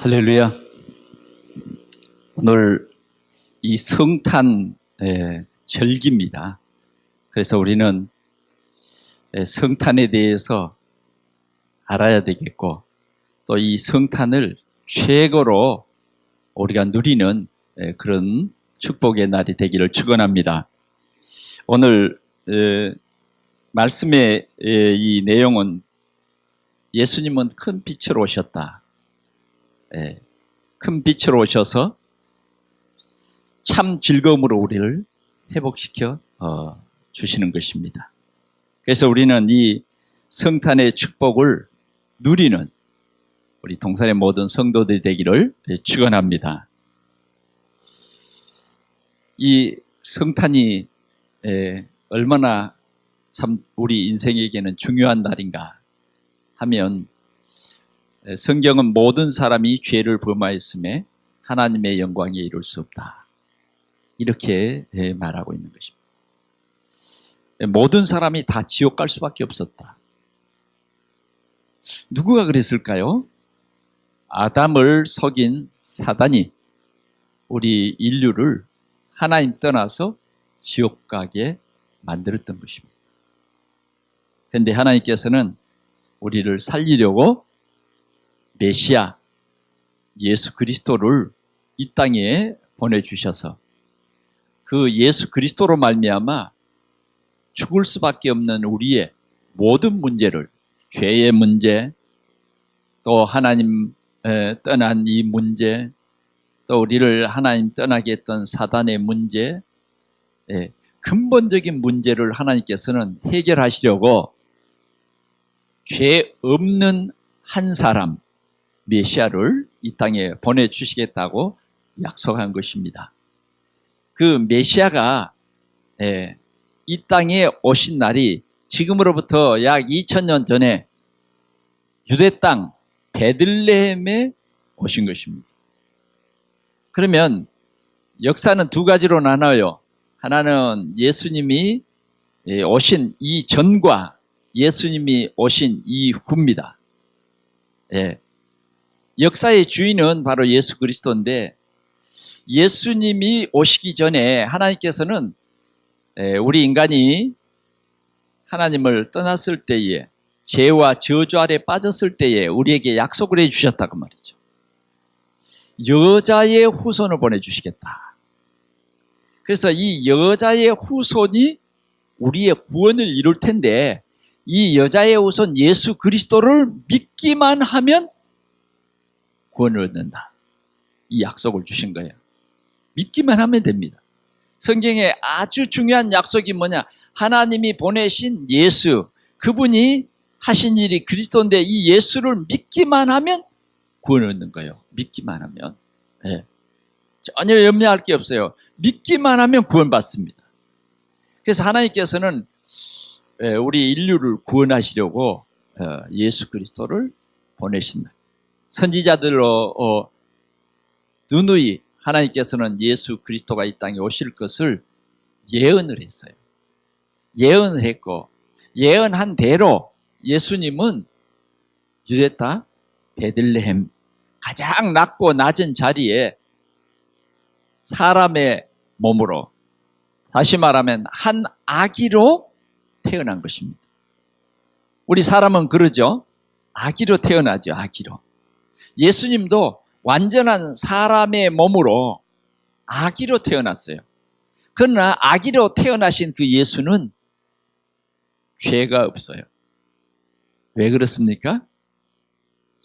할렐루야. 오늘 이 성탄 절기입니다. 그래서 우리는 성탄에 대해서 알아야 되겠고, 또 이 성탄을 최고로 우리가 누리는 그런 축복의 날이 되기를 축원합니다. 오늘 말씀의 이 내용은 예수님은 큰 빛으로 오셨다. 큰 빛으로 오셔서 참 즐거움으로 우리를 회복시켜 주시는 것입니다. 그래서 우리는 이 성탄의 축복을 누리는 우리 동산의 모든 성도들이 되기를 축원합니다. 이 성탄이 얼마나 참 우리 인생에게는 중요한 날인가 하면, 성경은 모든 사람이 죄를 범하였음에 하나님의 영광에 이룰 수 없다, 이렇게 말하고 있는 것입니다. 모든 사람이 다 지옥 갈 수밖에 없었다. 누구가 그랬을까요? 아담을 속인 사단이 우리 인류를 하나님 떠나서 지옥 가게 만들었던 것입니다. 그런데 하나님께서는 우리를 살리려고 메시아 예수 그리스도를 이 땅에 보내주셔서 그 예수 그리스도로 말미암아 죽을 수밖에 없는 우리의 모든 문제를, 죄의 문제, 또 하나님 떠난 이 문제, 또 우리를 하나님 떠나게 했던 사단의 문제, 근본적인 문제를 하나님께서는 해결하시려고 죄 없는 한 사람 메시아를 이 땅에 보내주시겠다고 약속한 것입니다. 그 메시아가 이 땅에 오신 날이 지금으로부터 약 2000년 전에 유대 땅 베들레헴에 오신 것입니다. 그러면 역사는 두 가지로 나눠요. 하나는 예수님이 오신 이전과 예수님이 오신 이후입니다. 역사의 주인은 바로 예수 그리스도인데, 예수님이 오시기 전에 하나님께서는 우리 인간이 하나님을 떠났을 때에, 죄와 저주 아래 빠졌을 때에 우리에게 약속을 해주셨다고 말이죠. 여자의 후손을 보내주시겠다. 그래서 이 여자의 후손이 우리의 구원을 이룰 텐데, 이 여자의 후손 예수 그리스도를 믿기만 하면 구원을 얻는다, 이 약속을 주신 거예요. 믿기만 하면 됩니다. 성경에 아주 중요한 약속이 뭐냐? 하나님이 보내신 예수, 그분이 하신 일이 그리스도인데, 이 예수를 믿기만 하면 구원을 얻는 거예요. 믿기만 하면. 전혀 염려할 게 없어요. 믿기만 하면 구원받습니다. 그래서 하나님께서는 우리 인류를 구원하시려고 예수 그리스도를 보내신다. 선지자들로 누누이 하나님께서는 예수 그리스도가 이 땅에 오실 것을 예언을 했어요. 예언을 했고, 예언한 대로 예수님은 유대 땅 베들레헴, 가장 낮고 낮은 자리에 사람의 몸으로, 다시 말하면 한 아기로 태어난 것입니다. 우리 사람은 그러죠. 아기로 태어나죠. 아기로. 예수님도 완전한 사람의 몸으로 아기로 태어났어요. 그러나 아기로 태어나신 그 예수는 죄가 없어요. 왜 그렇습니까?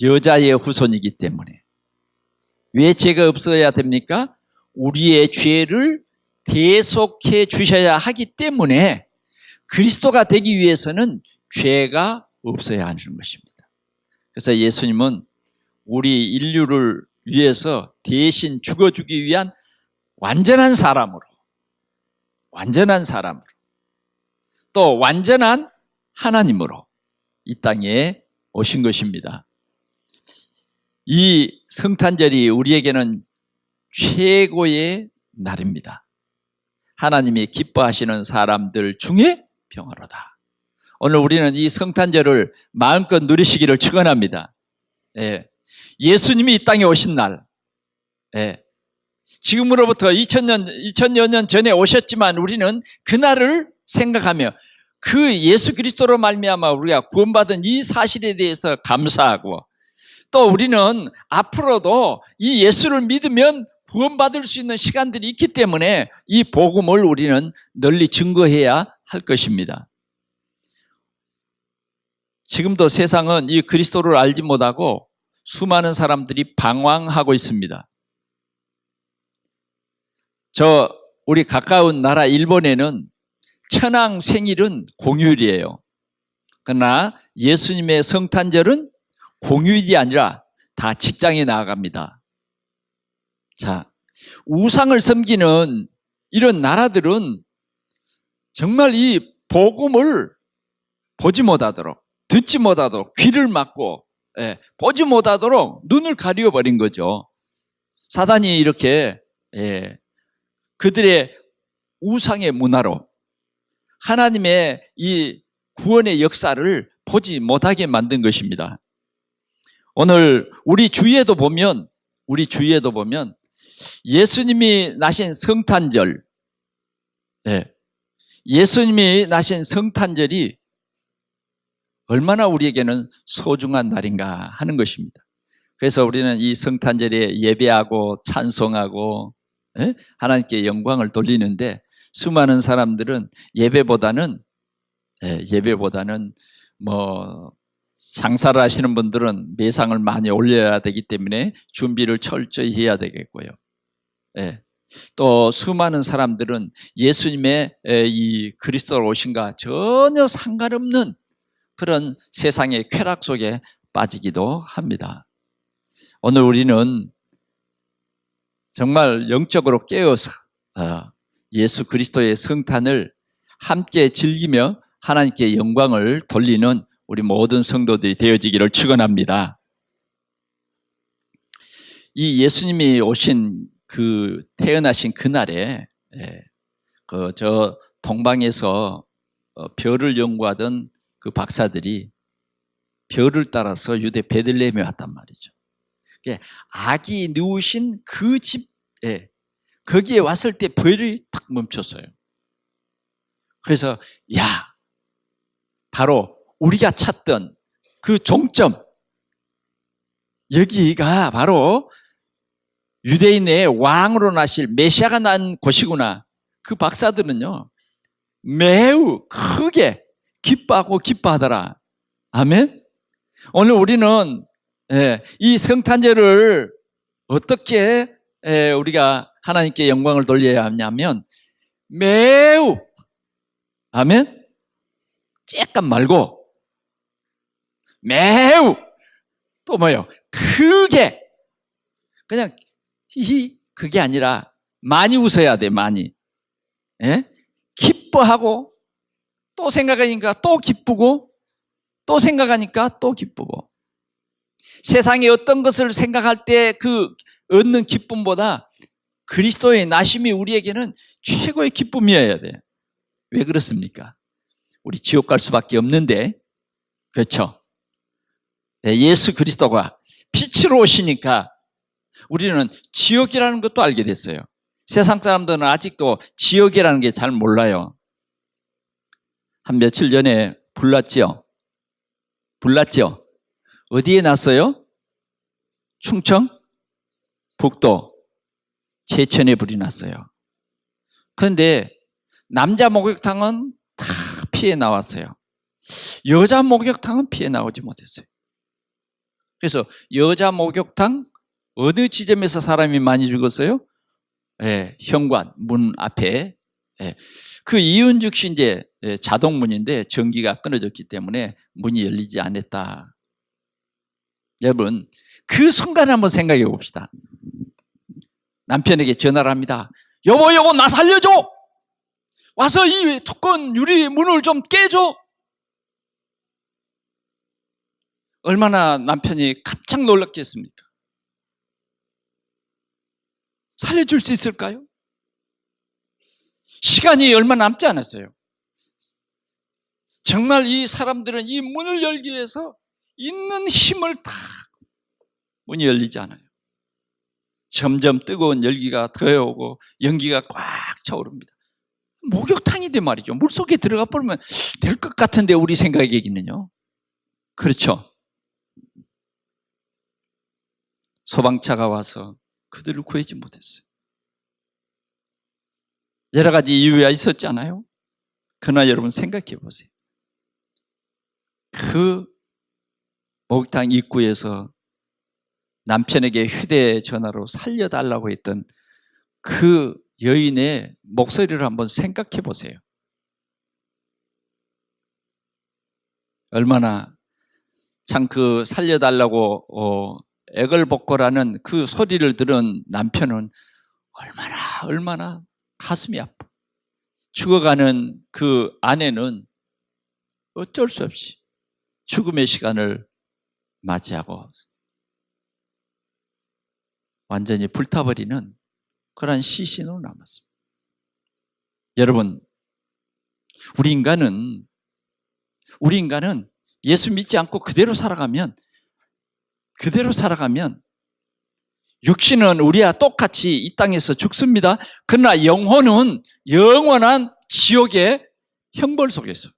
여자의 후손이기 때문에. 왜 죄가 없어야 됩니까? 우리의 죄를 대속해 주셔야 하기 때문에, 그리스도가 되기 위해서는 죄가 없어야 하는 것입니다. 그래서 예수님은 우리 인류를 위해서 대신 죽어주기 위한 완전한 사람으로, 또 완전한 하나님으로 이 땅에 오신 것입니다. 이 성탄절이 우리에게는 최고의 날입니다. 하나님이 기뻐하시는 사람들 중에 평화로다. 오늘 우리는 이 성탄절을 마음껏 누리시기를 축원합니다. 예수님이 이 땅에 오신 날, 예. 지금으로부터 2000여 년 전에 오셨지만 우리는 그날을 생각하며 그 예수 그리스도로 말미암아 우리가 구원받은 이 사실에 대해서 감사하고, 또 우리는 앞으로도 이 예수를 믿으면 구원받을 수 있는 시간들이 있기 때문에 이 복음을 우리는 널리 증거해야 할 것입니다. 지금도 세상은 이 그리스도를 알지 못하고 수많은 사람들이 방황하고 있습니다. 우리 가까운 나라 일본에는 천황 생일은 공휴일이에요. 그러나 예수님의 성탄절은 공휴일이 아니라 다 직장에 나아갑니다. 자, 우상을 섬기는 이런 나라들은 정말 이 복음을 보지 못하도록, 듣지 못하도록 귀를 막고, 보지 못하도록 눈을 가려버린 거죠. 사단이 이렇게 그들의 우상의 문화로 하나님의 이 구원의 역사를 보지 못하게 만든 것입니다. 오늘 우리 주위에도 보면 예수님이 나신 성탄절, 예수님이 나신 성탄절이 얼마나 우리에게는 소중한 날인가 하는 것입니다. 그래서 우리는 이 성탄절에 예배하고 찬송하고 하나님께 영광을 돌리는데, 수많은 사람들은 예배보다는 뭐 장사를 하시는 분들은 매상을 많이 올려야 되기 때문에 준비를 철저히 해야 되겠고요. 또 수많은 사람들은 예수님의 이 그리스도로 오신과 전혀 상관없는 그런 세상의 쾌락 속에 빠지기도 합니다. 오늘 우리는 정말 영적으로 깨어서 예수 그리스도의 성탄을 함께 즐기며 하나님께 영광을 돌리는 우리 모든 성도들이 되어지기를 축원합니다. 이 예수님이 오신 태어나신 그날에 저 동방에서 별을 연구하던 그 박사들이 별을 따라서 유대 베들레헴에 왔단 말이죠. 아기 누우신 그 집에, 거기에 왔을 때 별이 딱 멈췄어요. 그래서 바로 우리가 찾던 그 종점, 여기가 바로 유대인의 왕으로 나실 메시아가 난 곳이구나. 그 박사들은요 매우 크게 기뻐하고 기뻐하더라. 아멘. 오늘 우리는 이 성탄절을 어떻게 우리가 하나님께 영광을 돌려야 하냐면 매우, 아멘, 쬐깐 말고 매우, 또 뭐요? 크게, 그냥 그게 아니라 많이 웃어야 돼. 많이. 기뻐하고, 또 생각하니까 또 기쁘고, 또 생각하니까 또 기쁘고. 세상에 어떤 것을 생각할 때 그 얻는 기쁨보다 그리스도의 나심이 우리에게는 최고의 기쁨이어야 돼. 왜 그렇습니까? 우리 지옥 갈 수밖에 없는데, 그렇죠? 예수 그리스도가 빛으로 오시니까 우리는 지옥이라는 것도 알게 됐어요. 세상 사람들은 아직도 지옥이라는 게 잘 몰라요. 한 며칠 전에 불났죠? 어디에 났어요? 충청, 북도, 제천에 불이 났어요. 그런데 남자 목욕탕은 다 피해 나왔어요. 여자 목욕탕은 피해 나오지 못했어요. 그래서 여자 목욕탕 어느 지점에서 사람이 많이 죽었어요? 현관 문 앞에. 그 이유는 즉시 이제 자동문인데 전기가 끊어졌기 때문에 문이 열리지 않았다. 여러분, 그 순간 한번 생각해 봅시다. 남편에게 전화를 합니다. 여보 나 살려줘. 와서 이 두꺼운 유리 문을 좀 깨줘. 얼마나 남편이 깜짝 놀랐겠습니까? 살려줄 수 있을까요? 시간이 얼마 남지 않았어요. 정말 이 사람들은 이 문을 열기 위해서 있는 힘을 다 문이 열리지 않아요. 점점 뜨거운 열기가 더해오고 연기가 꽉 차오릅니다. 목욕탕이 된 말이죠. 물속에 들어가 버리면 될 것 같은데 우리 생각에는요. 그렇죠. 소방차가 와서 그들을 구하지 못했어요. 여러 가지 이유가 있었잖아요. 그러나 여러분 생각해 보세요. 그 목욕탕 입구에서 남편에게 휴대전화로 살려달라고 했던 그 여인의 목소리를 한번 생각해 보세요. 얼마나 참 그 살려달라고 애걸복걸하는 그 소리를 들은 남편은 얼마나 가슴이 아파. 죽어가는 그 아내는 어쩔 수 없이 죽음의 시간을 맞이하고 완전히 불타버리는 그러한 시신으로 남았습니다. 여러분, 우리 인간은 예수 믿지 않고 그대로 살아가면 육신은 우리와 똑같이 이 땅에서 죽습니다. 그러나 영혼은 영원한 지옥의 형벌 속에서,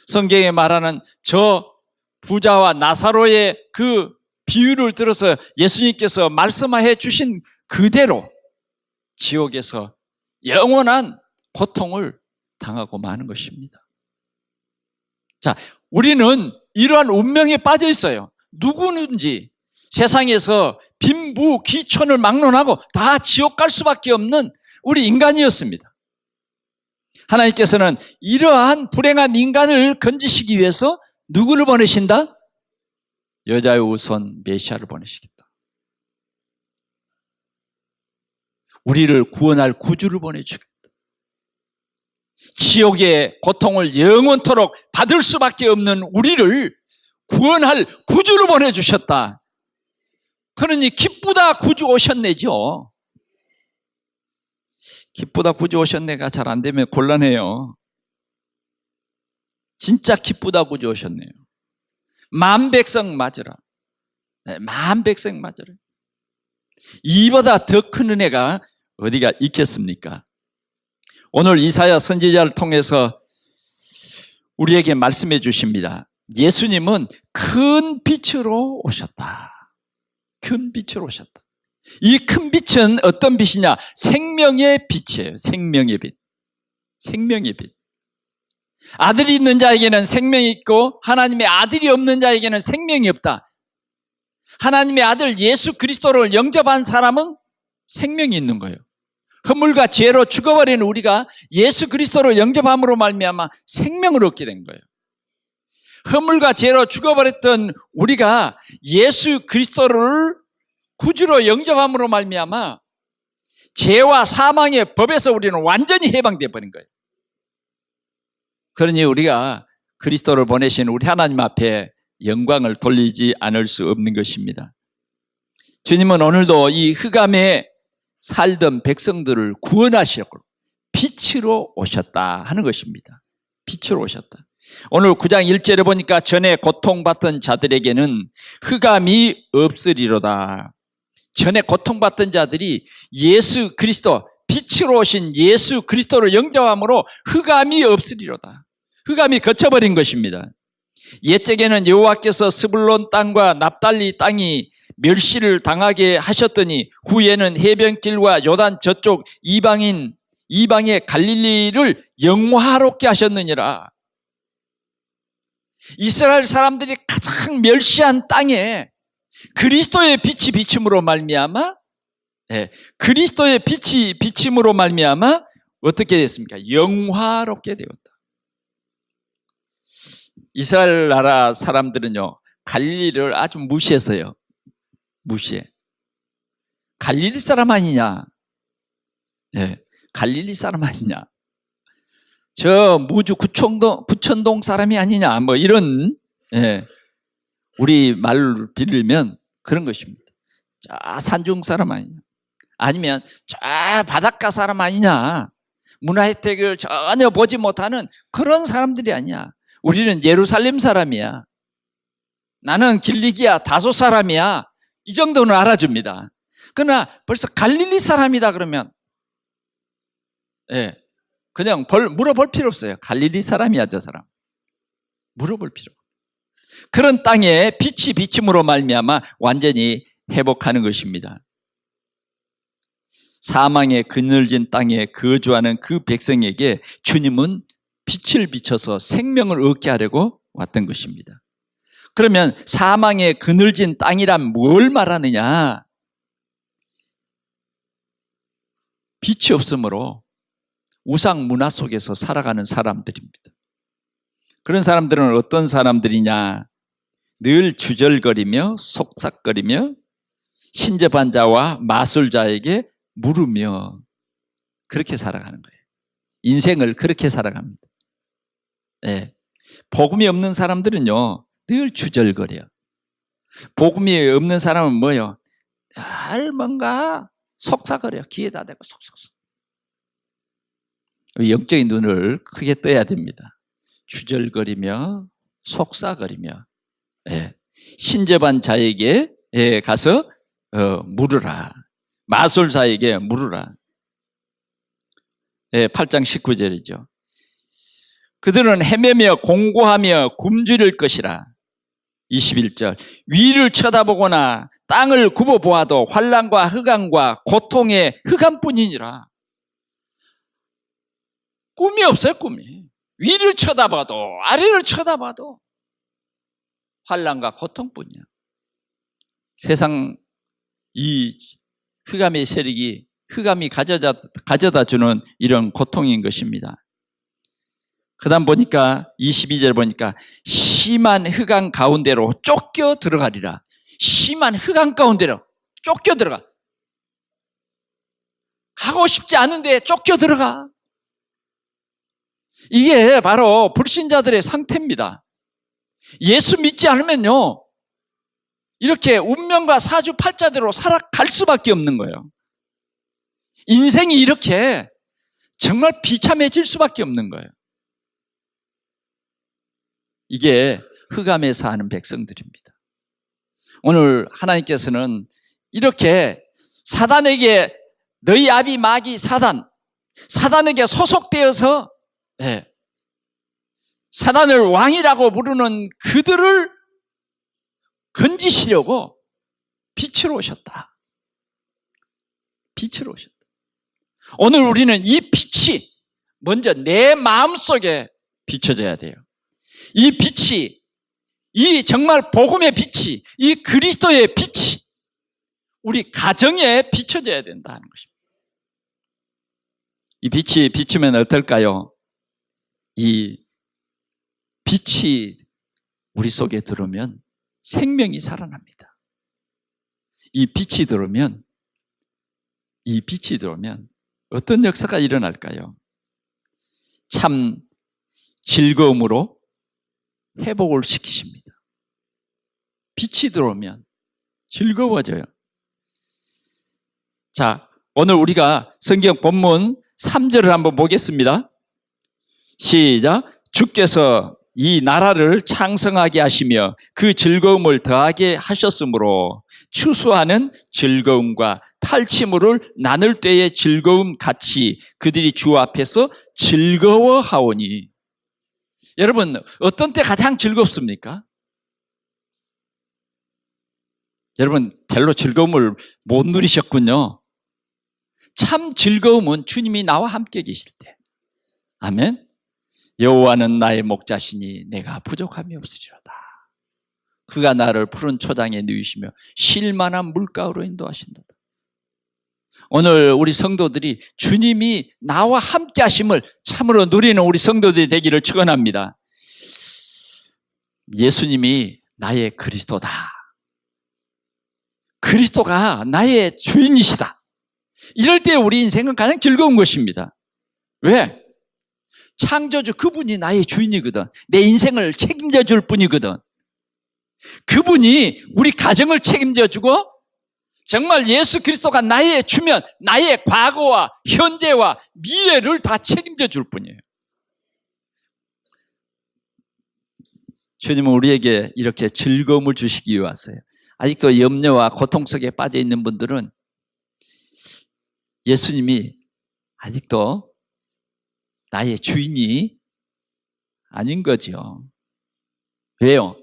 성경에 말하는 저 부자와 나사로의 그 비유를 들어서 예수님께서 말씀해 주신 그대로 지옥에서 영원한 고통을 당하고 마는 것입니다. 자, 우리는 이러한 운명에 빠져 있어요. 누구든지 세상에서 빈부 귀천을 막론하고 다 지옥 갈 수밖에 없는 우리 인간이었습니다. 하나님께서는 이러한 불행한 인간을 건지시기 위해서 누구를 보내신다? 여자의 우선 메시아를 보내시겠다. 우리를 구원할 구주를 보내주겠다. 지옥의 고통을 영원토록 받을 수밖에 없는 우리를 구원할 구주를 보내주셨다. 그러니 기쁘다 구주 오셨네죠. 기쁘다 구주 오셨네가 잘 안 되면 곤란해요. 진짜 기쁘다 구주 오셨네요. 만 백성 맞으라. 만 백성 맞으라. 이보다 더 큰 은혜가 어디가 있겠습니까? 오늘 이사야 선지자를 통해서 우리에게 말씀해 주십니다. 예수님은 큰 빛으로 오셨다. 큰 빛으로 오셨다. 이 큰 빛은 어떤 빛이냐? 생명의 빛이에요. 생명의 빛. 생명의 빛. 아들이 있는 자에게는 생명이 있고 하나님의 아들이 없는 자에게는 생명이 없다. 하나님의 아들 예수 그리스도를 영접한 사람은 생명이 있는 거예요. 허물과 죄로 죽어버린 우리가 예수 그리스도를 영접함으로 말미암아 생명을 얻게 된 거예요. 허물과 죄로 죽어버렸던 우리가 예수 그리스도를 구주로 영접함으로 말미암아 죄와 사망의 법에서 우리는 완전히 해방되어 버린 거예요. 그러니 우리가 그리스도를 보내신 우리 하나님 앞에 영광을 돌리지 않을 수 없는 것입니다. 주님은 오늘도 이 흑암에 살던 백성들을 구원하시려고 빛으로 오셨다 하는 것입니다. 빛으로 오셨다. 오늘 9장 1절에 보니까 전에 고통받던 자들에게는 흑암이 없으리로다. 전에 고통받던 자들이 예수 그리스도, 빛으로 오신 예수 그리스도를 영접함으로 흑암이 없으리로다. 흑암이 거쳐버린 것입니다. 옛적에는 여호와께서 스불론 땅과 납달리 땅이 멸시를 당하게 하셨더니 후에는 해변길과 요단 저쪽 이방의 갈릴리를 영화롭게 하셨느니라. 이스라엘 사람들이 가장 멸시한 땅에 그리스도의 빛이 비침으로 말미암아, 그리스도의 빛이 비침으로 말미암아 어떻게 됐습니까? 영화롭게 되었다. 이스라엘 나라 사람들은요, 갈릴리를 아주 무시했어요. 무시해. 갈릴리 사람 아니냐? 갈릴리 사람 아니냐? 저 무주 구천동 사람이 아니냐? 뭐 이런, 우리 말로 빌면 그런 것입니다. 저 산중 사람 아니냐? 아니면 저 바닷가 사람 아니냐? 문화 혜택을 전혀 보지 못하는 그런 사람들이 아니야. 우리는 예루살렘 사람이야. 나는 길리기아 다소 사람이야. 이 정도는 알아줍니다. 그러나 벌써 갈릴리 사람이다 그러면 예, 그냥 물어볼 필요 없어요. 갈릴리 사람이야 저 사람. 물어볼 필요 없어요. 그런 땅에 빛이 비침으로 말미암아 완전히 회복하는 것입니다. 사망의 그늘진 땅에 거주하는 그 백성에게 주님은 빛을 비춰서 생명을 얻게 하려고 왔던 것입니다. 그러면 사망의 그늘진 땅이란 뭘 말하느냐? 빛이 없으므로 우상 문화 속에서 살아가는 사람들입니다. 그런 사람들은 어떤 사람들이냐? 늘 주절거리며 속삭거리며 신접한 자와 마술자에게 물으며 그렇게 살아가는 거예요. 인생을 그렇게 살아갑니다. 네. 복음이 없는 사람들은요 늘 주절거려요. 복음이 없는 사람은 뭐예요? 늘 뭔가 속삭거려요. 귀에다 대고 속속속. 영적인 눈을 크게 떠야 됩니다. 주절거리며 속삭거리며 신접한 자에게 가서 물으라. 마술사에게 물으라. 8장 19절이죠. 그들은 헤매며 공고하며 굶주릴 것이라. 21절. 위를 쳐다보거나 땅을 굽어보아도 환난과 흑암과 고통의 흑암뿐이니라. 꿈이 없어요, 꿈이. 위를 쳐다봐도 아래를 쳐다봐도 환난과 고통뿐이야. 세상 이 흑암의 세력이 흑암이 가져다 주는 이런 고통인 것입니다. 그 다음 보니까 22절 보니까 심한 흑암 가운데로 쫓겨 들어가리라. 심한 흑암 가운데로 쫓겨 들어가. 가고 싶지 않은데 쫓겨 들어가. 이게 바로 불신자들의 상태입니다. 예수 믿지 않으면요 이렇게 운명과 사주팔자대로 살아갈 수밖에 없는 거예요. 인생이 이렇게 정말 비참해질 수밖에 없는 거예요. 이게 흑암에 사는 백성들입니다. 오늘 하나님께서는 이렇게 사단에게 너희 아비 마귀 사단에게 소속되어서 사단을 왕이라고 부르는 그들을 건지시려고 빛으로 오셨다. 빛으로 오셨다. 오늘 우리는 이 빛이 먼저 내 마음속에 비춰져야 돼요. 이 빛이, 이 정말 복음의 빛이, 이 그리스도의 빛이 우리 가정에 비춰져야 된다는 것입니다. 이 빛이 비추면 어떨까요? 이 빛이 우리 속에 들어오면 생명이 살아납니다. 이 빛이 들어오면 어떤 역사가 일어날까요? 참 즐거움으로 회복을 시키십니다. 빛이 들어오면 즐거워져요. 자, 오늘 우리가 성경 본문 3절을 한번 보겠습니다. 시작. 주께서 이 나라를 창성하게 하시며 그 즐거움을 더하게 하셨으므로 추수하는 즐거움과 탈취물을 나눌 때의 즐거움 같이 그들이 주 앞에서 즐거워하오니. 여러분, 어떤 때 가장 즐겁습니까? 여러분, 별로 즐거움을 못 누리셨군요. 참 즐거움은 주님이 나와 함께 계실 때. 아멘. 여호와는 나의 목자시니 내가 부족함이 없으리로다. 그가 나를 푸른 초장에 누이시며 쉴 만한 물가로 인도하신도다. 오늘 우리 성도들이 주님이 나와 함께 하심을 참으로 누리는 우리 성도들이 되기를 축원합니다. 예수님이 나의 그리스도다. 그리스도가 나의 주인이시다. 이럴 때 우리 인생은 가장 즐거운 것입니다. 왜? 창조주 그분이 나의 주인이거든. 내 인생을 책임져 줄 분이거든. 그분이 우리 가정을 책임져 주고 정말 예수 그리스도가 나의 주면 나의 과거와 현재와 미래를 다 책임져 줄 분이에요. 주님은 우리에게 이렇게 즐거움을 주시기 위해 왔어요. 아직도 염려와 고통 속에 빠져 있는 분들은 예수님이 아직도 나의 주인이 아닌 거죠. 왜요?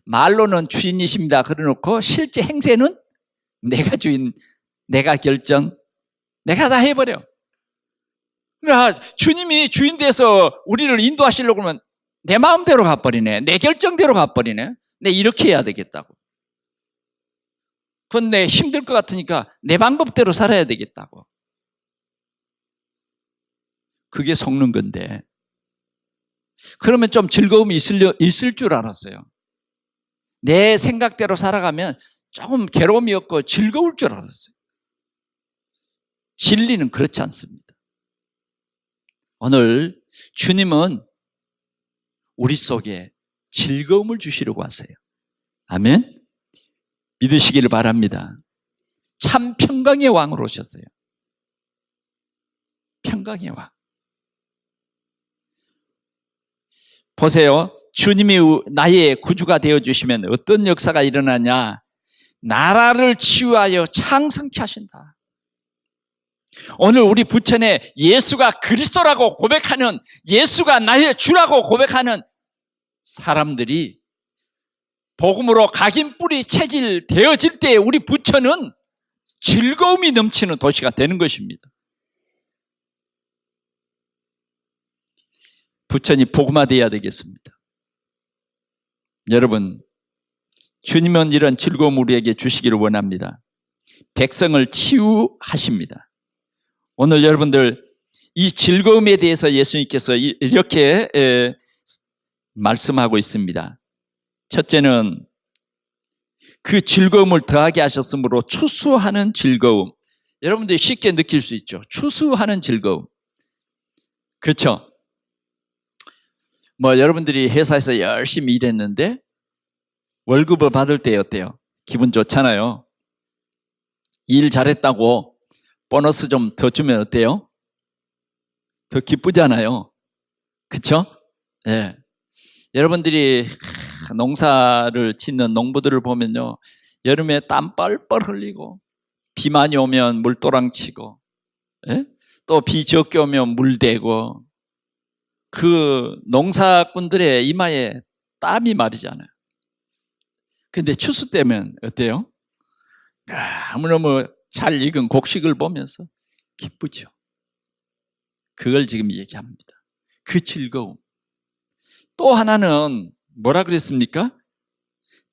말로는 주인이십니다 그래놓고 실제 행세는 내가 주인, 내가 결정, 내가 다 해버려. 그러니까 주님이 주인 돼서 우리를 인도하시려고 하면 내 마음대로 가버리네. 내 결정대로 가버리네. 내 이렇게 해야 되겠다고. 그건 내 힘들 것 같으니까 내 방법대로 살아야 되겠다고. 그게 속는 건데, 그러면 좀 즐거움이 있을 줄 알았어요. 내 생각대로 살아가면 조금 괴로움이 없고 즐거울 줄 알았어요. 진리는 그렇지 않습니다. 오늘 주님은 우리 속에 즐거움을 주시려고 하세요. 아멘? 믿으시기를 바랍니다. 참 평강의 왕으로 오셨어요. 평강의 왕. 보세요. 주님이 나의 구주가 되어주시면 어떤 역사가 일어나냐. 나라를 치유하여 창성케 하신다. 오늘 우리 부천에 예수가 그리스도라고 고백하는, 예수가 나의 주라고 고백하는 사람들이 복음으로 각인 뿌리 체질 되어질 때 우리 부천은 즐거움이 넘치는 도시가 되는 것입니다. 부천이 복음화되어야 되겠습니다. 여러분, 주님은 이런 즐거움 우리에게 주시기를 원합니다. 백성을 치유하십니다. 오늘 여러분들 이 즐거움에 대해서 예수님께서 이렇게 말씀하고 있습니다. 첫째는 그 즐거움을 더하게 하셨으므로 추수하는 즐거움. 여러분들이 쉽게 느낄 수 있죠. 추수하는 즐거움. 그렇죠? 여러분들이 회사에서 열심히 일했는데 월급을 받을 때 어때요? 기분 좋잖아요. 일 잘했다고 보너스 좀 더 주면 어때요? 더 기쁘잖아요. 그렇죠? 네. 여러분들이 농사를 짓는 농부들을 보면요, 여름에 땀 뻘뻘 흘리고 비 많이 오면 물도랑 치고, 예? 또 비 적게 오면 물 대고, 그 농사꾼들의 이마에 땀이 마르잖아요. 근데 추수 때면 어때요? 너무너무 잘 익은 곡식을 보면서 기쁘죠. 그걸 지금 얘기합니다. 그 즐거움. 또 하나는 뭐라 그랬습니까?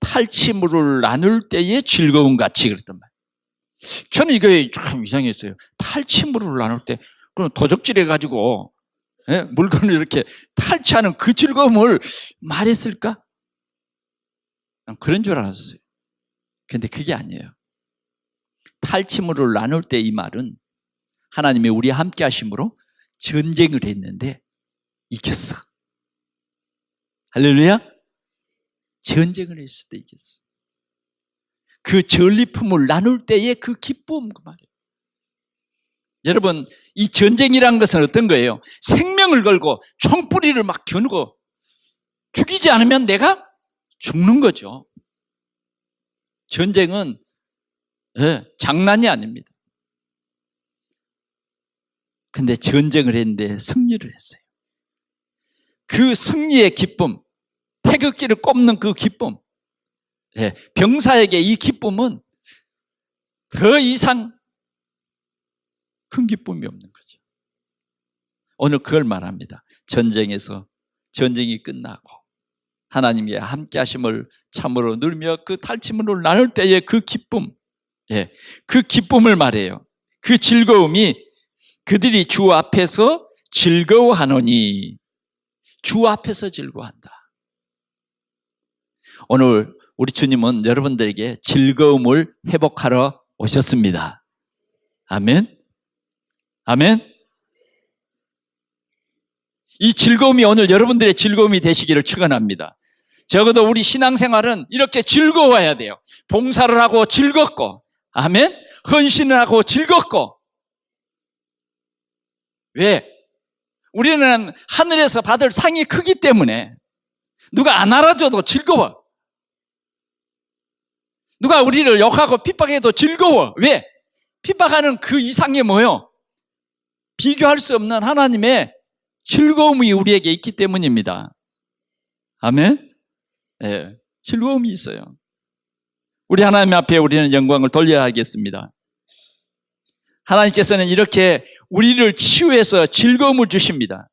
탈취물을 나눌 때의 즐거움 같이 그랬단 말이에요. 저는 이게 참 이상했어요. 탈취물을 나눌 때, 그럼 도적질해가지고 물건을 이렇게 탈취하는 그 즐거움을 말했을까? 난 그런 줄 알았어요. 근데 그게 아니에요. 탈취물을 나눌 때 이 말은 하나님이 우리와 함께 하심으로 전쟁을 했는데 이겼어. 할렐루야. 전쟁을 했을 때 이겼어. 그 전리품을 나눌 때의 그 기쁨, 그 말이에요. 여러분, 이 전쟁이라는 것은 어떤 거예요? 생명을 걸고 총뿌리를 막 겨누고 죽이지 않으면 내가 죽는 거죠. 전쟁은 장난이 아닙니다. 근데 전쟁을 했는데 승리를 했어요. 그 승리의 기쁨, 태극기를 꼽는 그 기쁨, 병사에게 이 기쁨은 더 이상 큰 기쁨이 없는 거죠. 오늘 그걸 말합니다. 전쟁에서 전쟁이 끝나고 하나님이 함께 하심을 참으로 누리며 그 탈취물을 나눌 때의 그 기쁨, 그 기쁨을 말해요. 그 즐거움이 그들이 주 앞에서 즐거워하노니, 주 앞에서 즐거워한다. 오늘 우리 주님은 여러분들에게 즐거움을 회복하러 오셨습니다. 아멘. 아멘. 이 즐거움이 오늘 여러분들의 즐거움이 되시기를 축원합니다. 적어도 우리 신앙생활은 이렇게 즐거워야 돼요. 봉사를 하고 즐겁고, 아멘. 헌신을 하고 즐겁고. 왜? 우리는 하늘에서 받을 상이 크기 때문에 누가 안 알아줘도 즐거워. 누가 우리를 욕하고 핍박해도 즐거워. 왜? 핍박하는 그 이상이 뭐요? 비교할 수 없는 하나님의 즐거움이 우리에게 있기 때문입니다. 아멘? 네, 즐거움이 있어요. 우리 하나님 앞에 우리는 영광을 돌려야 하겠습니다. 하나님께서는 이렇게 우리를 치유해서 즐거움을 주십니다.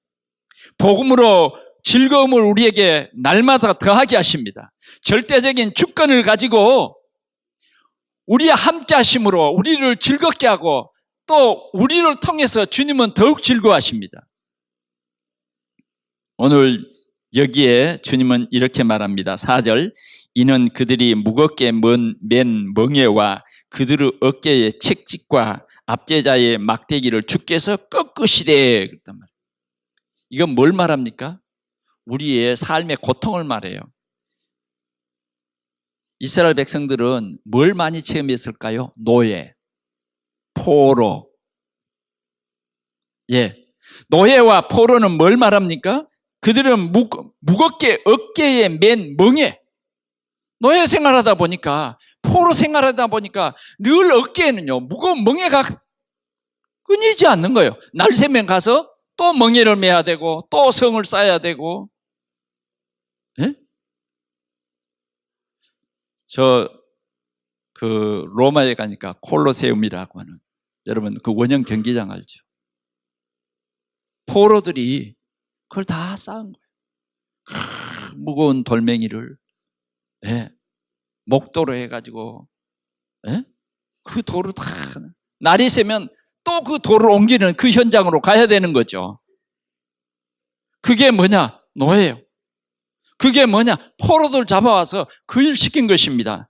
복음으로 즐거움을 우리에게 날마다 더하게 하십니다. 절대적인 주권을 가지고 우리와 함께 하심으로 우리를 즐겁게 하고 또 우리를 통해서 주님은 더욱 즐거워하십니다. 오늘 여기에 주님은 이렇게 말합니다. 4절, 이는 그들이 무겁게 맨 멍에와 그들의 어깨에 책짓과 압제자의 막대기를 주께서 꺾으시되 그랬단 말이에요. 이건 뭘 말합니까? 우리의 삶의 고통을 말해요. 이스라엘 백성들은 뭘 많이 체험했을까요? 노예, 포로. 예, 노예와 포로는 뭘 말합니까? 그들은 무겁게 어깨에 맨 멍에, 노예 생활하다 보니까, 포로 생활하다 보니까 늘 어깨에는요 무거운 멍에가 끊이지 않는 거예요. 날 새면 가서 또 멍에를 매야 되고 또 성을 쌓아야 되고. 예? 그 로마에 가니까 콜로세움이라고 하는, 여러분 그 원형 경기장 알죠? 포로들이 그걸 다 쌓은 거예요. 무거운 돌멩이를, 예, 목도로 해가지고, 예? 그 돌을 다 날이 새면 또 그 돌을 옮기는 그 현장으로 가야 되는 거죠. 그게 뭐냐? 노예예요. 그게 뭐냐? 포로들 잡아와서 그 일 시킨 것입니다.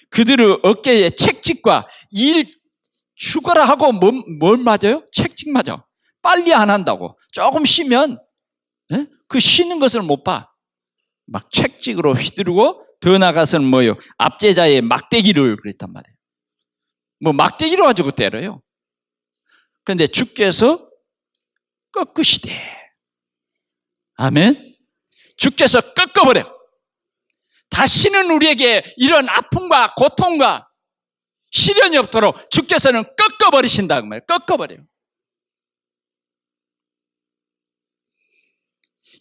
그들의 어깨에 책찍과 일 죽어라 하고 뭘 맞아요? 책찍 맞아. 빨리 안 한다고. 조금 쉬면, 예? 그 쉬는 것을 못 봐. 막 책찍으로 휘두르고 더 나가서는 뭐예요? 압제자의 막대기를 그랬단 말이에요. 뭐 막대기로 가지고 때려요. 그런데 주께서 꺾으시되, 아멘. 주께서 꺾어버려. 다시는 우리에게 이런 아픔과 고통과 시련이 없도록 주께서는 꺾어버리신다 그 말이에요. 꺾어버려요.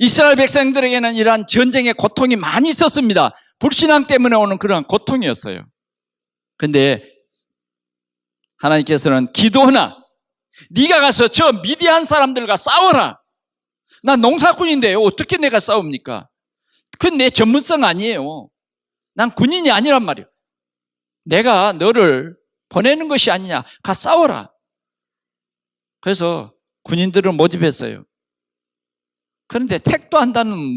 이스라엘 백성들에게는 이러한 전쟁의 고통이 많이 있었습니다. 불신앙 때문에 오는 그런 고통이었어요. 그런데 하나님께서는 기도하나, 네가 가서 저 미디안 사람들과 싸워라. 난 농사꾼인데요. 어떻게 내가 싸웁니까? 그건 내 전문성 아니에요. 난 군인이 아니란 말이에요. 내가 너를 보내는 것이 아니냐. 가 싸워라. 그래서 군인들을 모집했어요. 그런데 택도 한다는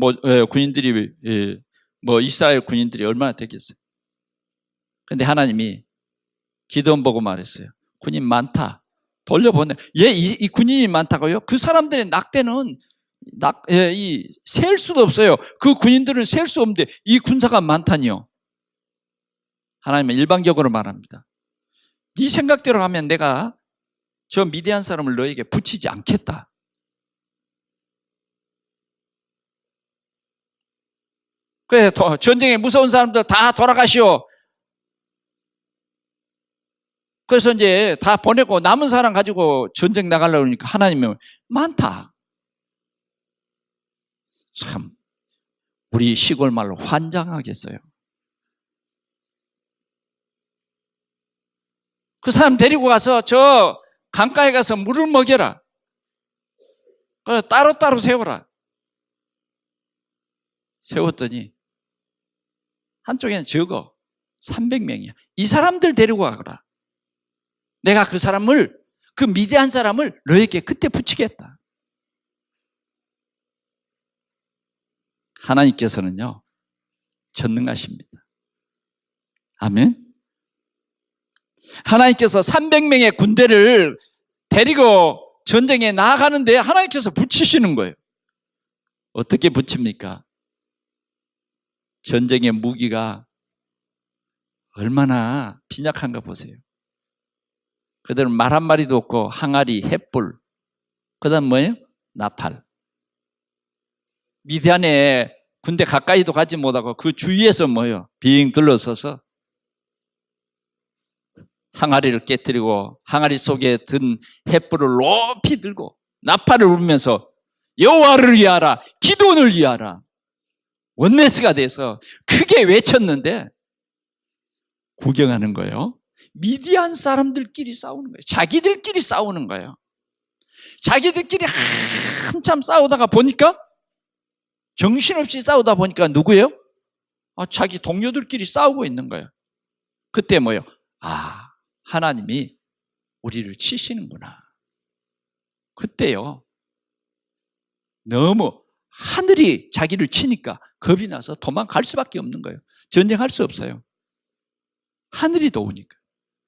군인들이, 이스라엘 군인들이 얼마나 되겠어요. 그런데 하나님이 기드온 보고 말했어요. 군인 많다. 돌려보내. 이 군인이 많다고요? 그 사람들의 낙대는 셀 수도 없어요. 그 군인들은 셀 수 없는데 이 군사가 많다니요. 하나님은 일방적으로 말합니다. 네 생각대로 하면 내가 저 미디안 사람을 너에게 붙이지 않겠다. 그래, 전쟁에 무서운 사람들 다 돌아가시오. 그래서 이제 다 보내고 남은 사람 가지고 전쟁 나가려고 하니까 하나님은 많다. 참, 우리 시골 말로 환장하겠어요. 그 사람 데리고 가서 저 강가에 가서 물을 먹여라. 그래서 따로따로 세워라. 세웠더니 한쪽에는 적어 300명이야. 이 사람들 데리고 가거라. 내가 그 사람을, 그 미디안 사람을 너에게 그때 붙이겠다. 하나님께서는요, 전능하십니다. 아멘. 하나님께서 300명의 군대를 데리고 전쟁에 나아가는데 하나님께서 붙이시는 거예요. 어떻게 붙입니까? 전쟁의 무기가 얼마나 빈약한가 보세요. 그들은 말 한 마리도 없고 항아리, 횃불, 그 다음 뭐예요? 나팔. 미디안에 군대 가까이도 가지 못하고 그 주위에서 뭐예요? 빙 둘러서서 항아리를 깨뜨리고 항아리 속에 든 횃불을 높이 들고 나팔을 울면서 여호와를 위하라, 기도원을 위하라, 원네스가 돼서 크게 외쳤는데 구경하는 거예요. 미디안 사람들끼리 싸우는 거예요. 자기들끼리 싸우는 거예요. 자기들끼리 한참 싸우다가 보니까, 정신없이 싸우다 보니까 누구예요? 자기 동료들끼리 싸우고 있는 거예요. 그때 뭐예요? 하나님이 우리를 치시는구나. 그때요, 너무 하늘이 자기를 치니까 겁이 나서 도망갈 수밖에 없는 거예요. 전쟁할 수 없어요. 하늘이 도우니까.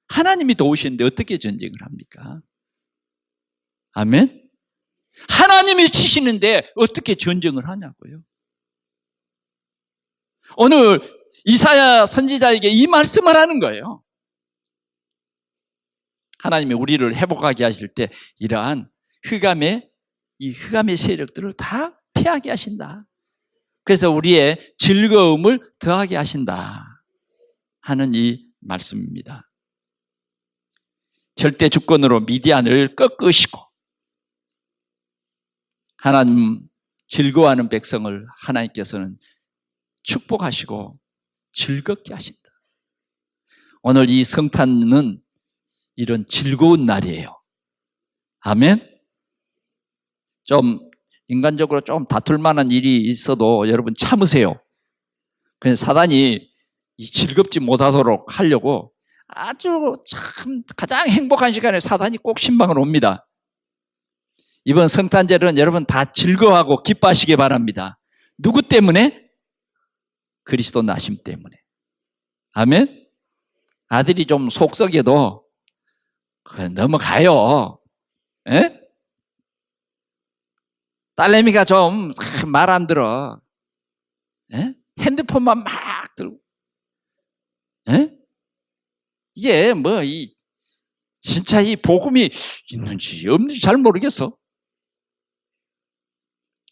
하나님이 도우시는데 어떻게 전쟁을 합니까? 아멘? 하나님이 치시는데 어떻게 전쟁을 하냐고요. 오늘 이사야 선지자에게 이 말씀을 하는 거예요. 하나님이 우리를 회복하게 하실 때 이러한 흑암의 세력들을 다 피하게 하신다. 그래서 우리의 즐거움을 더하게 하신다 하는 이 말씀입니다. 절대 주권으로 미디안을 꺾으시고 하나님 즐거워하는 백성을 하나님께서는 축복하시고 즐겁게 하신다. 오늘 이 성탄은 이런 즐거운 날이에요. 아멘. 좀 인간적으로 좀 다툴 만한 일이 있어도 여러분 참으세요. 그냥 사단이 즐겁지 못하도록 하려고 아주 참 가장 행복한 시간에 사단이 꼭 신방을 옵니다. 이번 성탄절은 여러분 다 즐거워하고 기뻐하시기 바랍니다. 누구 때문에? 그리스도 나심 때문에. 아멘. 아들이 좀 속썩여도 넘어가요. 에? 딸내미가 좀 말 안 들어. 에? 핸드폰만 막 들고. 에? 이게 진짜 이 복음이 있는지 없는지 잘 모르겠어.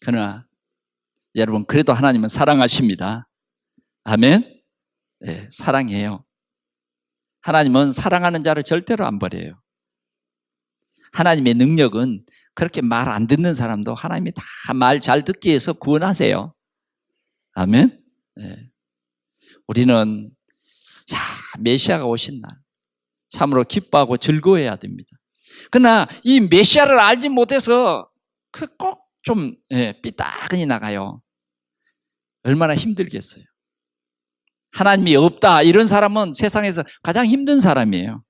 그러나 여러분, 그래도 하나님은 사랑하십니다. 아멘. 네, 사랑해요. 하나님은 사랑하는 자를 절대로 안 버려요. 하나님의 능력은 그렇게 말 안 듣는 사람도 하나님이 다 말 잘 듣기 위해서 구원하세요. 아멘. 네. 우리는 메시아가 오신 날 참으로 기뻐하고 즐거워해야 됩니다. 그러나 이 메시아를 알지 못해서 꼭 좀 삐딱하니 나가요. 얼마나 힘들겠어요. 하나님이 없다 이런 사람은 세상에서 가장 힘든 사람이에요.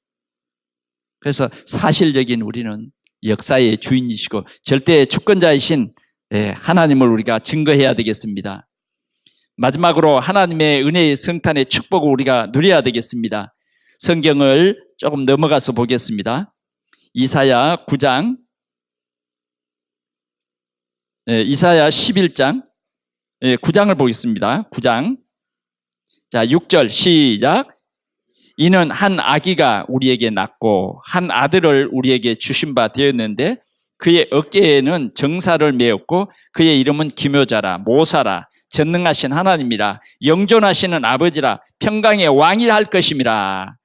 그래서 사실적인 우리는 역사의 주인이시고 절대 주권자이신 하나님을 우리가 증거해야 되겠습니다. 마지막으로 하나님의 은혜의 성탄의 축복을 우리가 누려야 되겠습니다. 성경을 조금 넘어가서 보겠습니다. 이사야 9장, 이사야 11장, 9장을 보겠습니다. 9장. 자, 6절 시작. 이는 한 아기가 우리에게 낳고 한 아들을 우리에게 주신 바 되었는데 그의 어깨에는 정사를 메었고 그의 이름은 기묘자라, 모사라, 전능하신 하나님이라, 영존하시는 아버지라, 평강의 왕이라 할 것임이라.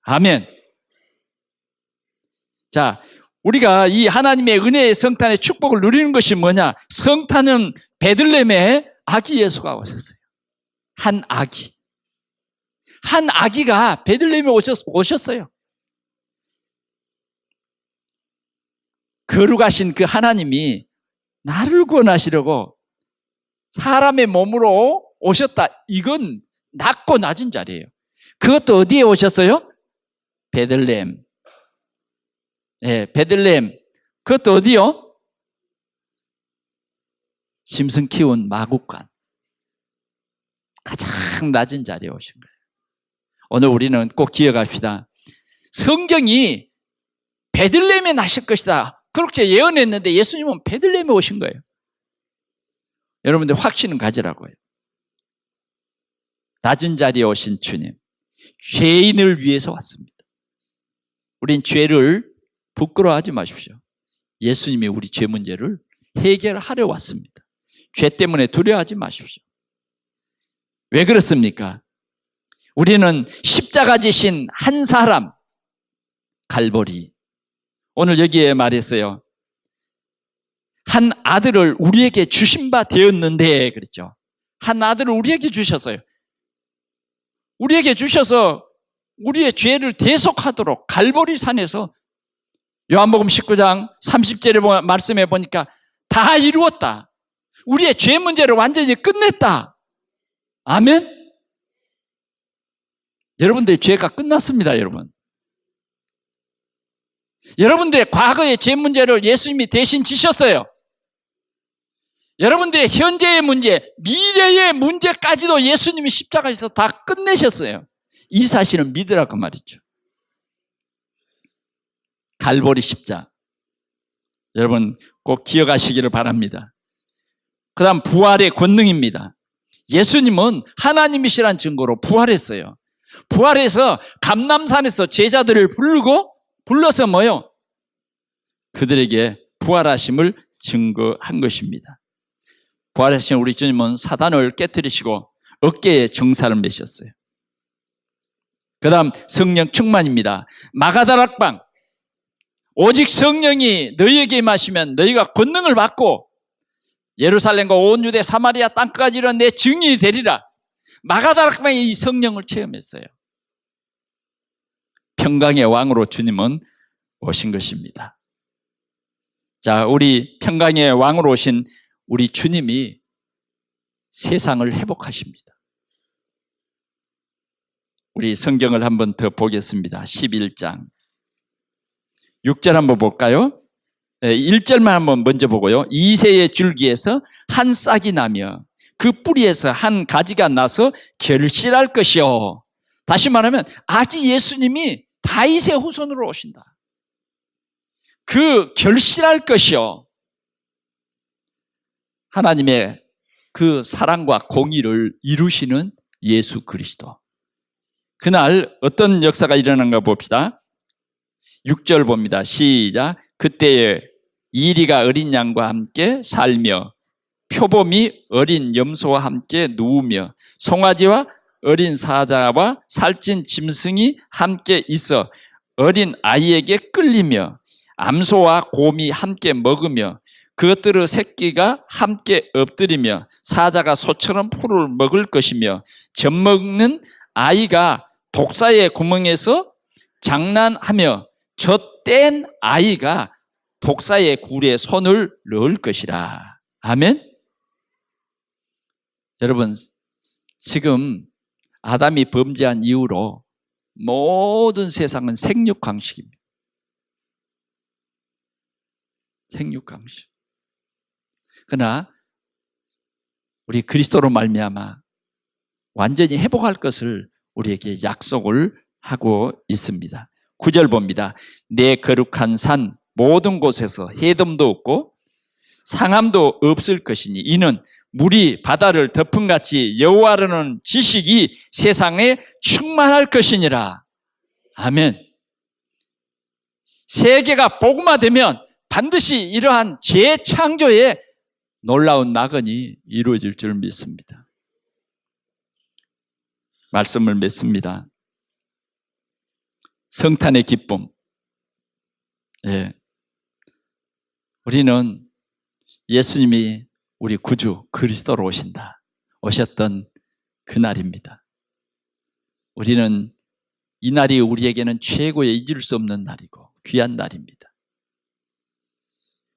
아멘. 자, 우리가 이 하나님의 은혜의 성탄의 축복을 누리는 것이 뭐냐? 성탄은 베들레헴에 아기 예수가 오셨어요. 한 아기가 베들레헴에 오셨어요. 거룩하신 그 하나님이 나를 구원하시려고 사람의 몸으로 오셨다. 이건 낮고 낮은 자리예요. 그것도 어디에 오셨어요? 베들레헴. 베들레헴. 그것도 어디요? 짐승 키운 마구간. 가장 낮은 자리에 오신 거예요. 오늘 우리는 꼭 기억합시다. 성경이 베들레헴에 나실 것이다 그렇게 예언했는데 예수님은 베들레헴에 오신 거예요. 여러분들 확신은 가지라고요. 낮은 자리에 오신 주님, 죄인을 위해서 왔습니다. 우린 죄를 부끄러워하지 마십시오. 예수님이 우리 죄 문제를 해결하려 왔습니다. 죄 때문에 두려워하지 마십시오. 왜 그렇습니까? 우리는 십자가 지신 한 사람, 갈보리. 오늘 여기에 말했어요. 한 아들을 우리에게 주신 바 되었는데, 그랬죠. 한 아들을 우리에게 주셨어요. 우리에게 주셔서 우리의 죄를 대속하도록 갈보리 산에서 요한복음 19장 30절의 말씀에 보니까 다 이루었다. 우리의 죄 문제를 완전히 끝냈다. 아멘? 여러분들의 죄가 끝났습니다, 여러분. 여러분들의 과거의 죄 문제를 예수님이 대신 지셨어요. 여러분들의 현재의 문제, 미래의 문제까지도 예수님이 십자가에서 다 끝내셨어요. 이 사실을 믿으라고 말이죠. 갈보리 십자. 여러분 꼭 기억하시기를 바랍니다. 그 다음 부활의 권능입니다. 예수님은 하나님이시란 증거로 부활했어요. 부활해서 감람산에서 제자들을 불러서 뭐요? 그들에게 부활하심을 증거한 것입니다. 부활하신 우리 주님은 사단을 깨뜨리시고 어깨에 정사를 매셨어요. 그 다음 성령 충만입니다. 마가다락방. 오직 성령이 너희에게 임하시면 너희가 권능을 받고 예루살렘과 온 유대 사마리아 땅까지 이르러 내 증인이 되리라. 마가다락방에 이 성령을 체험했어요. 평강의 왕으로 주님은 오신 것입니다. 자, 우리 평강의 왕으로 오신 우리 주님이 세상을 회복하십니다. 우리 성경을 한번 더 보겠습니다. 11장 6절 한번 볼까요? 1절만 한번 먼저 보고요. 이새의 줄기에서 한 싹이 나며 그 뿌리에서 한 가지가 나서 결실할 것이요. 다시 말하면 아기 예수님이 다윗의 후손으로 오신다. 그 결실할 것이요. 하나님의 그 사랑과 공의를 이루시는 예수 그리스도. 그날 어떤 역사가 일어난가 봅시다. 6절 봅니다. 시작. 그때에 이리가 어린 양과 함께 살며 표범이 어린 염소와 함께 누우며 송아지와 어린 사자와 살찐 짐승이 함께 있어 어린 아이에게 끌리며 암소와 곰이 함께 먹으며 그것들의 새끼가 함께 엎드리며 사자가 소처럼 풀을 먹을 것이며 젖먹는 아이가 독사의 구멍에서 장난하며 젖뗀 아이가 독사의 굴에 손을 넣을 것이라. 아멘. 여러분, 지금 아담이 범죄한 이후로 모든 세상은 생육강식입니다. 생육강식. 그러나 우리 그리스도로 말미암아 완전히 회복할 것을 우리에게 약속을 하고 있습니다. 9절 봅니다. 내 거룩한 산 모든 곳에서 해돔도 없고 상함도 없을 것이니 이는 물이 바다를 덮음같이 여호와라는 지식이 세상에 충만할 것이니라. 아멘. 세계가 복음화되면 반드시 이러한 재창조의 놀라운 낙원이 이루어질 줄 믿습니다. 말씀을 맺습니다. 성탄의 기쁨. 예. 우리는 예수님이 우리 구주 그리스도로 오셨던 그날입니다. 우리는 이 날이 우리에게는 최고의 잊을 수 없는 날이고 귀한 날입니다.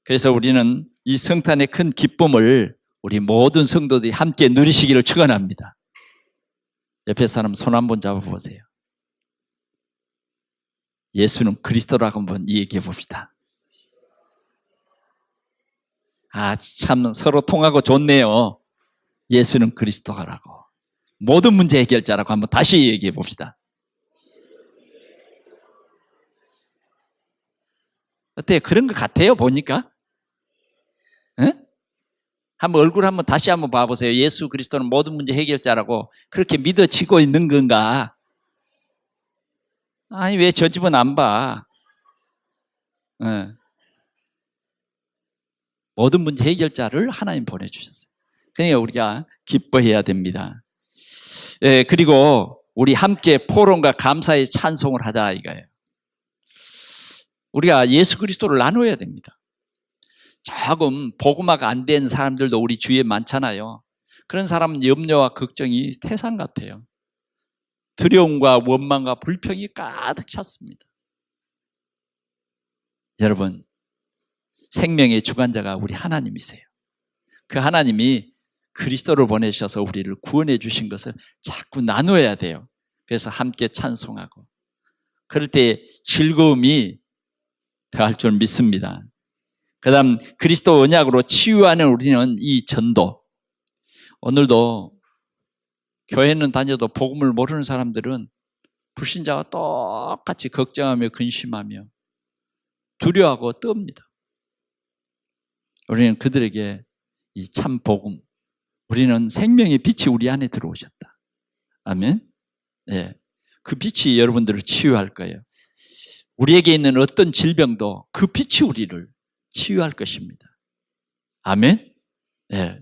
그래서 우리는 이 성탄의 큰 기쁨을 우리 모든 성도들이 함께 누리시기를 축원합니다. 옆에 사람 손 한번 잡아보세요. 예수는 그리스도라고 한번 얘기해 봅시다. 아, 참 서로 통하고 좋네요. 예수는 그리스도라고. 모든 문제 해결자라고 한번 다시 얘기해 봅시다. 어때요? 그런 것 같아요, 보니까? 에? 한번 얼굴 한번 다시 한번 봐보세요. 예수 그리스도는 모든 문제 해결자라고 그렇게 믿어지고 있는 건가? 아니, 왜 저 집은 안 봐? 에. 모든 문제 해결자를 하나님 보내주셨어요. 그러니까 우리가 기뻐해야 됩니다. 예, 그리고 우리 함께 포럼과 감사의 찬송을 하자 이거예요. 우리가 예수 그리스도를 나눠야 됩니다. 조금 복음화가 안 된 사람들도 우리 주위에 많잖아요. 그런 사람은 염려와 걱정이 태산 같아요. 두려움과 원망과 불평이 가득 찼습니다. 여러분, 생명의 주관자가 우리 하나님이세요. 그 하나님이 그리스도를 보내셔서 우리를 구원해 주신 것을 자꾸 나눠야 돼요. 그래서 함께 찬송하고 그럴 때 즐거움이 더할 줄 믿습니다. 그 다음 그리스도 언약으로 치유하는 우리는 이 전도. 오늘도 교회는 다녀도 복음을 모르는 사람들은 불신자와 똑같이 걱정하며 근심하며 두려워하고 떱니다. 우리는 그들에게 이 참 복음, 우리는 생명의 빛이 우리 안에 들어오셨다. 아멘. 네. 그 빛이 여러분들을 치유할 거예요. 우리에게 있는 어떤 질병도 그 빛이 우리를 치유할 것입니다. 아멘. 네.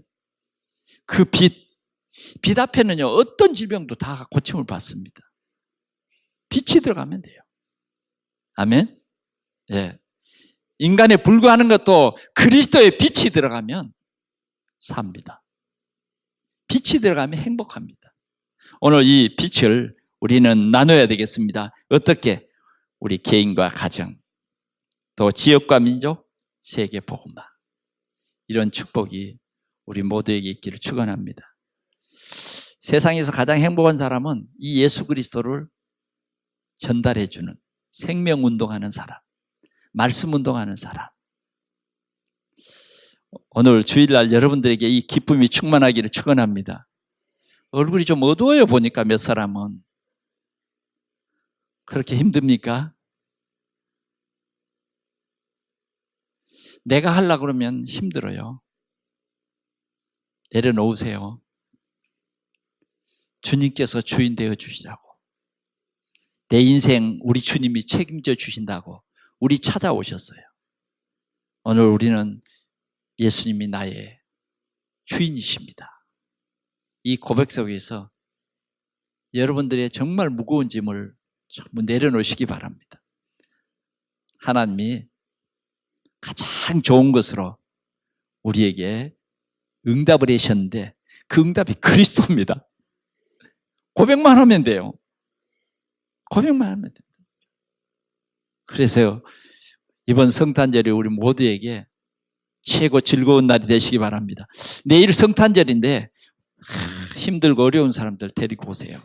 그 빛 앞에는요 어떤 질병도 다 고침을 받습니다. 빛이 들어가면 돼요. 아멘. 네. 인간에 불과하는 것도 그리스도의 빛이 들어가면 삽니다. 빛이 들어가면 행복합니다. 오늘 이 빛을 우리는 나눠야 되겠습니다. 어떻게? 우리 개인과 가정, 또 지역과 민족, 세계 복음화. 이런 축복이 우리 모두에게 있기를 축원합니다. 세상에서 가장 행복한 사람은 이 예수 그리스도를 전달해 주는 생명 운동하는 사람, 말씀 운동하는 사람. 오늘 주일날 여러분들에게 이 기쁨이 충만하기를 축원합니다. 얼굴이 좀 어두워요 보니까 몇 사람은. 그렇게 힘듭니까? 내가 하려고 그러면 힘들어요. 내려놓으세요. 주님께서 주인 되어 주시라고. 내 인생 우리 주님이 책임져 주신다고 우리 찾아오셨어요. 오늘 우리는 예수님이 나의 주인이십니다. 이 고백 속에서 여러분들의 정말 무거운 짐을 전부 내려놓으시기 바랍니다. 하나님이 가장 좋은 것으로 우리에게 응답을 하셨는데 그 응답이 그리스도입니다. 고백만 하면 돼요. 고백만 하면 됩니다. 그래서 이번 성탄절이 우리 모두에게 최고 즐거운 날이 되시기 바랍니다. 내일 성탄절인데 힘들고 어려운 사람들 데리고 오세요.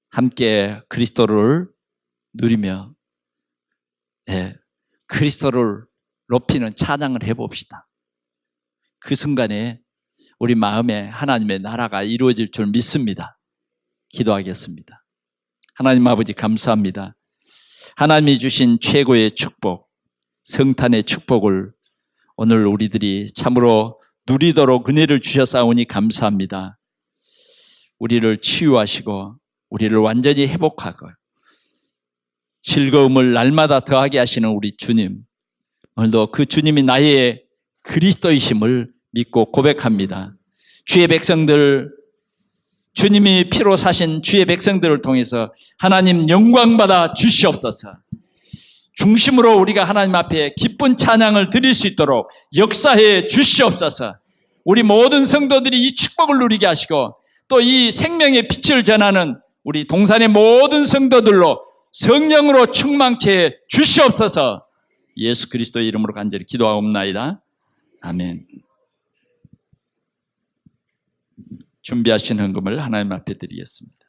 함께 그리스도를 누리며 그리스도를 높이는 찬양을 해봅시다. 그 순간에 우리 마음에 하나님의 나라가 이루어질 줄 믿습니다. 기도하겠습니다. 하나님 아버지 감사합니다. 하나님이 주신 최고의 축복, 성탄의 축복을 오늘 우리들이 참으로 누리도록 은혜를 주셨사오니 감사합니다. 우리를 치유하시고 우리를 완전히 회복하고 즐거움을 날마다 더하게 하시는 우리 주님, 오늘도 그 주님이 나의 그리스도이심을 믿고 고백합니다. 주의 백성들, 주님이 피로 사신 주의 백성들을 통해서 하나님 영광받아 주시옵소서. 중심으로 우리가 하나님 앞에 기쁜 찬양을 드릴 수 있도록 역사해 주시옵소서. 우리 모든 성도들이 이 축복을 누리게 하시고 또 이 생명의 빛을 전하는 우리 동산의 모든 성도들로 성령으로 충만케 해 주시옵소서. 예수 그리스도의 이름으로 간절히 기도하옵나이다. 아멘. 준비하신 헌금을 하나님 앞에 드리겠습니다.